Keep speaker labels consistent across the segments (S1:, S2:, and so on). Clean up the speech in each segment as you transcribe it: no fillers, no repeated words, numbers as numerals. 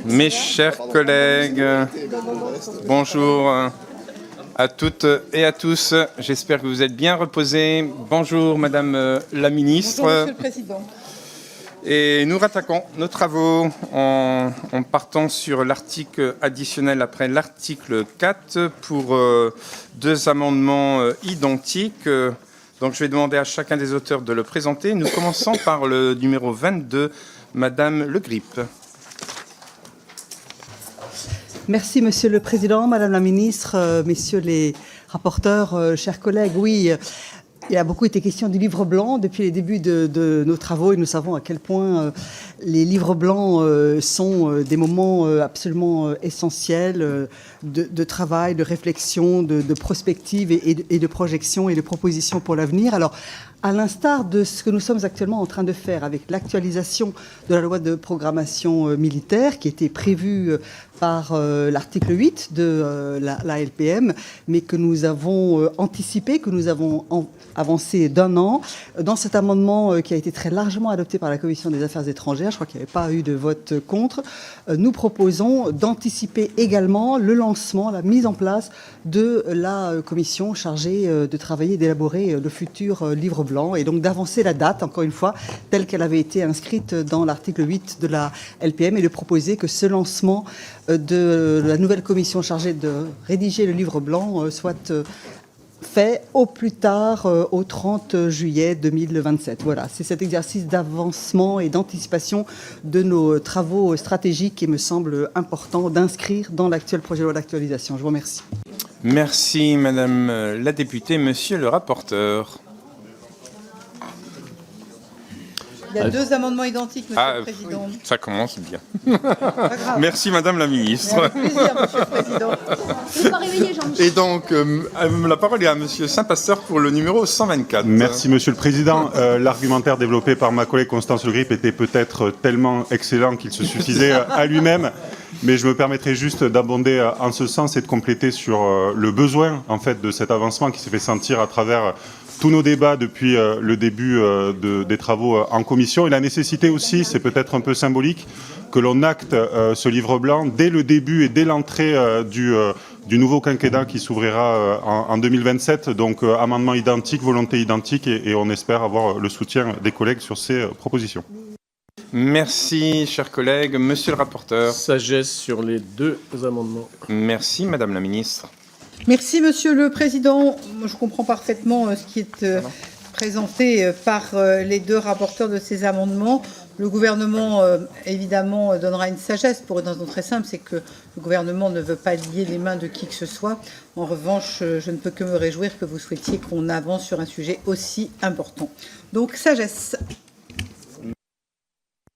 S1: Mes chers collègues, bonjour à toutes et à tous. J'espère que vous êtes bien reposés. Bonjour Madame la Ministre.
S2: Bonjour Monsieur le Président.
S1: Et nous rattaquons nos travaux en partant sur l'article additionnel après l'article 4 pour deux amendements identiques. Donc je vais demander à chacun des auteurs de le présenter. Nous commençons par le numéro 22, Madame Le Grip.
S3: Merci Monsieur le Président, Madame la Ministre, Messieurs les rapporteurs, chers collègues. Oui, il a beaucoup été question du livre blanc depuis les débuts de nos travaux et nous savons à quel point les livres blancs sont des moments absolument essentiels de travail, de réflexion, de prospective et de projection et de propositions pour l'avenir. Alors, à l'instar de ce que nous sommes actuellement en train de faire avec l'actualisation de la loi de programmation militaire qui était prévue par l'article 8 de la LPM, mais que nous avons anticipé, que nous avons avancé d'un an. Dans cet amendement qui a été très largement adopté par la Commission des Affaires étrangères, je crois qu'il n'y avait pas eu de vote contre, nous proposons d'anticiper également le lancement, la mise en place de la commission chargée de travailler et d'élaborer le futur livre blanc et donc d'avancer la date, encore une fois, telle qu'elle avait été inscrite dans l'article 8 de la LPM et de proposer que ce lancement de la nouvelle commission chargée de rédiger le livre blanc soit fait au plus tard au 30 juillet 2027. Voilà, c'est cet exercice d'avancement et d'anticipation de nos travaux stratégiques qui me semble important d'inscrire dans l'actuel projet de loi d'actualisation. Je vous remercie.
S1: Merci Madame la députée, Monsieur le rapporteur.
S2: Il y a deux amendements identiques, Monsieur le Président.
S1: Ça commence bien. Merci Madame la Ministre.
S2: Avec plaisir, Monsieur le Président.
S4: Je vais pas réveiller Jean-Michel.
S1: Et donc, la parole est à Monsieur Saint-Pasteur pour le numéro 124.
S5: Merci Monsieur le Président. L'argumentaire développé par ma collègue Constance Le Grip était peut-être tellement excellent qu'il se suffisait à lui-même. Mais je me permettrai juste d'abonder en ce sens et de compléter sur le besoin en fait, de cet avancement qui s'est fait sentir à travers tous nos débats depuis le début des travaux en commission et la nécessité aussi, c'est peut-être un peu symbolique, que l'on acte ce livre blanc dès le début et dès l'entrée du nouveau quinquennat qui s'ouvrira en 2027. Donc amendement identique, volonté identique et on espère avoir le soutien des collègues sur ces propositions.
S1: Merci, chers collègues. Monsieur le rapporteur.
S6: Sagesse sur les deux amendements.
S1: Merci, Madame la Ministre.
S2: Merci, Monsieur le Président. Je comprends parfaitement ce qui est présenté par les deux rapporteurs de ces amendements. Le gouvernement, évidemment, donnera une sagesse pour une raison très simple, c'est que le gouvernement ne veut pas lier les mains de qui que ce soit. En revanche, je ne peux que me réjouir que vous souhaitiez qu'on avance sur un sujet aussi important. Donc, sagesse.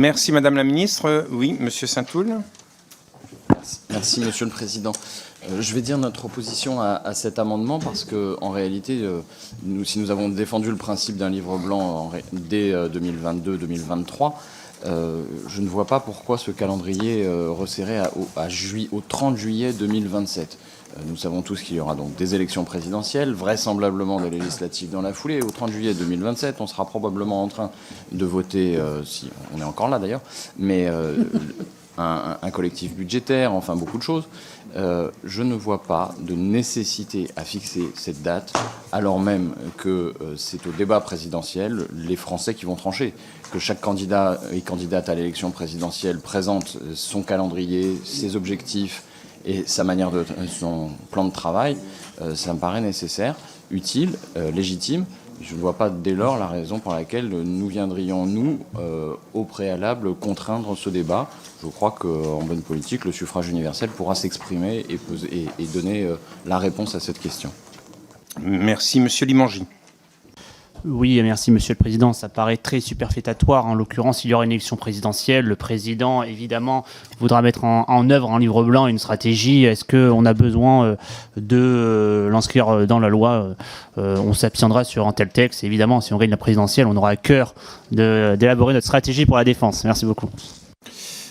S1: Merci Madame la Ministre. Oui, Monsieur Saint-Toul.
S7: Merci Monsieur le Président. Je vais dire notre opposition à cet amendement parce que, en réalité, si nous avons défendu le principe d'un livre blanc dès 2022-2023, je ne vois pas pourquoi ce calendrier resserré au 30 juillet 2027. Nous savons tous qu'il y aura donc des élections présidentielles, vraisemblablement des législatives dans la foulée. Au 30 juillet 2027, on sera probablement en train de voter, si on est encore là d'ailleurs, mais un collectif budgétaire, enfin beaucoup de choses. Je ne vois pas de nécessité à fixer cette date, alors même que c'est au débat présidentiel les Français qui vont trancher. Que chaque candidat et candidate à l'élection présidentielle présente son calendrier, ses objectifs, et sa manière son plan de travail, ça me paraît nécessaire, utile, légitime. Je ne vois pas dès lors la raison pour laquelle nous viendrions, nous, au préalable, contraindre ce débat. Je crois qu'en bonne politique, le suffrage universel pourra s'exprimer et donner la réponse à cette question.
S1: Merci, Monsieur Limangy.
S8: Oui, merci Monsieur le Président. Ça paraît très superfétatoire. En l'occurrence, il y aura une élection présidentielle. Le Président, évidemment, voudra mettre en œuvre en livre blanc une stratégie. Est-ce qu'on a besoin de l'inscrire dans la loi? On s'abstiendra sur un tel texte. Évidemment, si on gagne la présidentielle, on aura à cœur d'élaborer notre stratégie pour la défense. Merci beaucoup.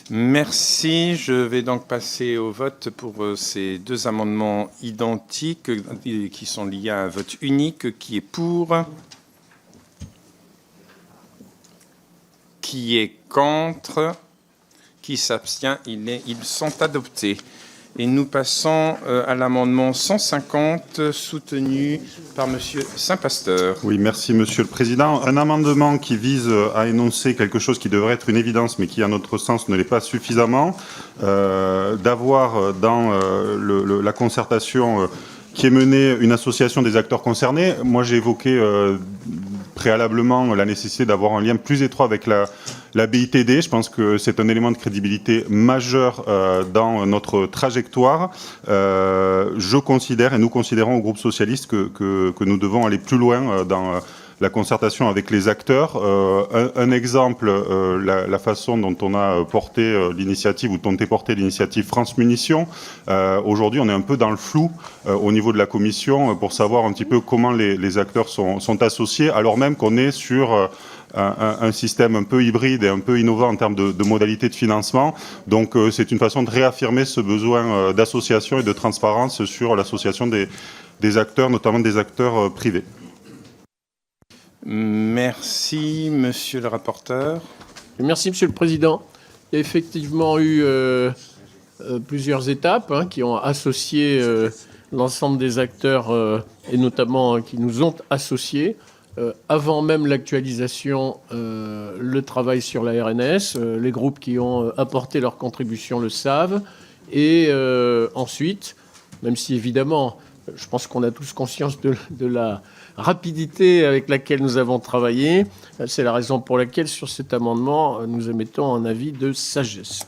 S1: Merci. Je vais donc passer au vote pour ces deux amendements identiques qui sont liés à un vote unique. Qui est pour? Qui est contre? Qui s'abstient? Ils sont adoptés. Et nous passons à l'amendement 150, soutenu par Monsieur Saint-Pasteur.
S5: Oui, merci Monsieur le Président. Un amendement qui vise à énoncer quelque chose qui devrait être une évidence, mais qui, à notre sens, ne l'est pas suffisamment, d'avoir dans la concertation qui est menée une association des acteurs concernés. Moi, j'ai évoqué préalablement la nécessité d'avoir un lien plus étroit avec la BITD. Je pense que c'est un élément de crédibilité majeur dans notre trajectoire. Je considère, et nous considérons au groupe socialiste, que nous devons aller plus loin dans la concertation avec les acteurs. Un exemple, la façon dont on a porté l'initiative, ou dont est portée l'initiative France Munitions. Aujourd'hui, on est un peu dans le flou au niveau de la commission pour savoir un petit peu comment les acteurs sont associés, alors même qu'on est sur un système un peu hybride et un peu innovant en termes de modalités de financement. Donc c'est une façon de réaffirmer ce besoin d'association et de transparence sur l'association des acteurs, notamment des acteurs privés.
S1: Merci, Monsieur le rapporteur.
S6: Merci, Monsieur le Président. Il y a effectivement eu plusieurs étapes qui ont associé l'ensemble des acteurs et notamment qui nous ont associés. Avant même l'actualisation, le travail sur la RNS, les groupes qui ont apporté leur contribution le savent. Et ensuite, même si évidemment, je pense qu'on a tous conscience de la rapidité avec laquelle nous avons travaillé, c'est la raison pour laquelle sur cet amendement, nous émettons un avis de sagesse.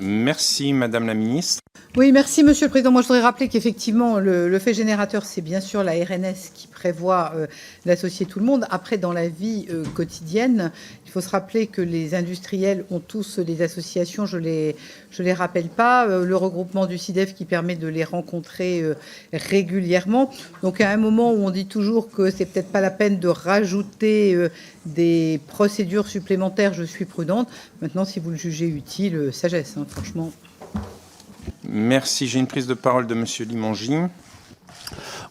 S1: Merci, Madame la Ministre.
S2: Oui, merci Monsieur le Président. Moi, je voudrais rappeler qu'effectivement, le fait générateur, c'est bien sûr la RNS qui prévoit d'associer tout le monde. Après, dans la vie quotidienne, il faut se rappeler que les industriels ont tous des associations, je les rappelle pas, le regroupement du CIDEF qui permet de les rencontrer régulièrement. Donc, à un moment où on dit toujours que c'est peut-être pas la peine de rajouter des procédures supplémentaires, je suis prudente. Maintenant, si vous le jugez utile, sagesse, hein, franchement.
S1: Merci. J'ai une prise de parole de Monsieur Limongi.
S8: Moi,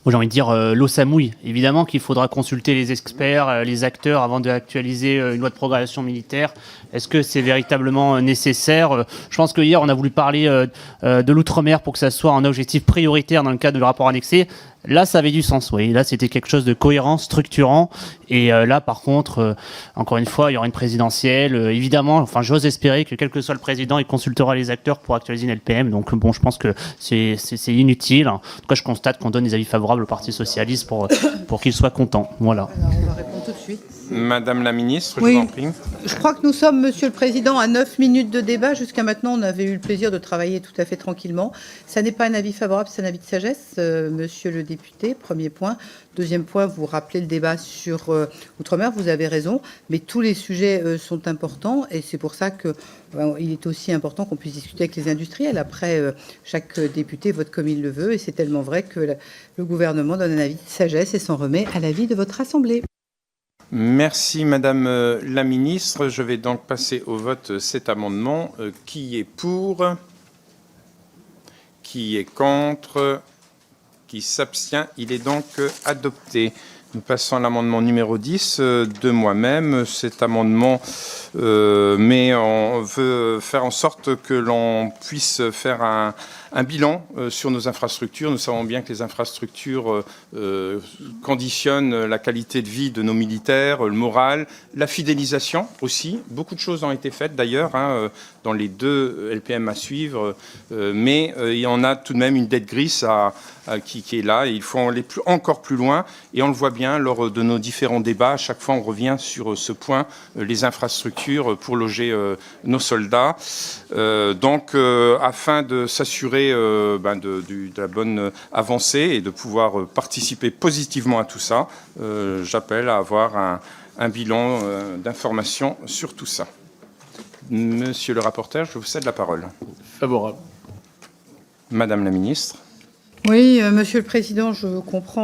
S8: j'ai envie de dire l'eau ça mouille. Évidemment qu'il faudra consulter les experts, les acteurs avant d'actualiser une loi de programmation militaire. Est-ce que c'est véritablement nécessaire? Je pense que hier, on a voulu parler de l'outre-mer pour que ça soit un objectif prioritaire dans le cadre du rapport annexé. Là, ça avait du sens, oui. Là, c'était quelque chose de cohérent, structurant. Et là, par contre, encore une fois, il y aura une présidentielle. Évidemment, enfin, j'ose espérer que quel que soit le président, il consultera les acteurs pour actualiser une LPM. Donc, bon, je pense que c'est inutile. En tout cas, je constate qu'on donne des avis favorables au Parti socialiste pour qu'il soit content. Voilà.
S2: Alors, on va répondre tout de suite.
S1: Madame la Ministre,
S2: Oui.
S1: je vous en prie.
S2: Je crois que nous sommes, Monsieur le Président, à 9 minutes de débat. Jusqu'à maintenant, on avait eu le plaisir de travailler tout à fait tranquillement. Ça n'est pas un avis favorable, c'est un avis de sagesse, Monsieur le député. Premier point. Deuxième point, vous rappelez le débat sur Outre-mer. Vous avez raison, mais tous les sujets sont importants et c'est pour ça qu'il est aussi important qu'on puisse discuter avec les industriels. Après, chaque député vote comme il le veut et c'est tellement vrai que le gouvernement donne un avis de sagesse et s'en remet à l'avis de votre Assemblée.
S1: Merci, Madame la Ministre. Je vais donc passer au vote cet amendement. Qui est pour? Qui est contre? Qui s'abstient? Il est donc adopté. Nous passons à l'amendement numéro 10 de moi-même. Cet amendement on veut faire en sorte que l'on puisse faire un bilan sur nos infrastructures. Nous savons bien que les infrastructures conditionnent la qualité de vie de nos militaires, le moral, la fidélisation aussi. Beaucoup de choses ont été faites d'ailleurs dans les 2 LPM à suivre, mais il y en a tout de même une dette grise qui est là et il faut aller encore plus loin et on le voit bien lors de nos différents débats. À chaque fois, on revient sur ce point, les infrastructures pour loger nos soldats. Donc, afin de s'assurer de la bonne avancée et de pouvoir participer positivement à tout ça, j'appelle à avoir un bilan d'information sur tout ça. Monsieur le rapporteur, je vous cède la parole.
S6: Favorable.
S1: Madame la Ministre.
S2: Oui, Monsieur le Président, je comprends